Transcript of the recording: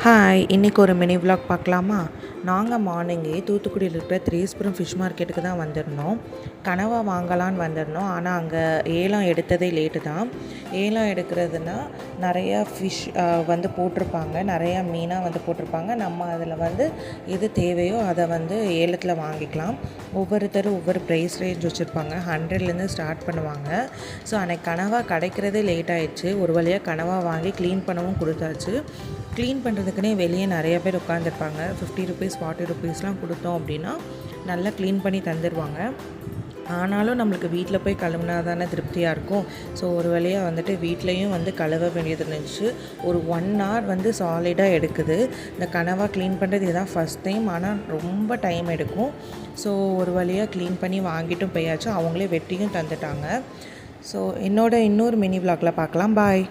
Hi, இன்றைக்கி ஒரு mini vlog பார்க்கலாமா? நாங்கள் மார்னிங்கே தூத்துக்குடியில் இருக்கிற திரேஸ்புரம் ஃபிஷ் மார்க்கெட்டுக்கு தான் வந்திருந்தோம். கனவா வாங்கலான்னு வந்திருந்தோம். ஆனால் அங்கே ஏலம் எடுத்ததே லேட்டு தான். ஏலம் எடுக்கிறதுனா நிறையா ஃபிஷ் வந்து போட்டிருப்பாங்க, நிறையா மீனாக வந்து போட்டிருப்பாங்க. நம்ம அதில் வந்து எது தேவையோ அதை வந்து ஏலத்தில் வாங்கிக்கலாம். ஒவ்வொருத்தரும் ஒவ்வொரு ப்ரைஸ் ரேஞ்ச் வச்சுருப்பாங்க. 100லேருந்து ஸ்டார்ட் பண்ணுவாங்க. ஸோ அன்றைக்கி கனவா கிடைக்கிறதே லேட் ஆகிடுச்சு. ஒரு வழியாக கனவா வாங்கி க்ளீன் பண்ணவும் கொடுத்தாச்சு. க்ளீன் பண்ணுறதுக்குனே வெளியே நிறைய பேர் உட்காந்துருப்பாங்க. 50 ருபீஸ் 40 ருபீஸ்லாம் கொடுத்தோம் அப்படின்னா நல்லா க்ளீன் பண்ணி தந்துடுவாங்க. ஆனாலும் நம்மளுக்கு வீட்டில் போய் கழுவுனா தானே திருப்தியாக இருக்கும். ஸோ ஒரு வழியாக வந்துட்டு வீட்லேயும் வந்து கழுவ வேண்டியது இருந்துச்சு. ஒரு 1 hour வந்து சாலிடாக எடுக்குது. இந்த கனவா க்ளீன் பண்ணுறது இதுதான் ஃபஸ்ட் டைம். ஆனால் ரொம்ப டைம் எடுக்கும். ஸோ ஒரு வழியாக க்ளீன் பண்ணி வாங்கிட்டும் போயாச்சு. அவங்களே வெட்டியும் தந்துட்டாங்க. ஸோ இன்னொரு மினி விலாகில் பார்க்கலாம். பாய்.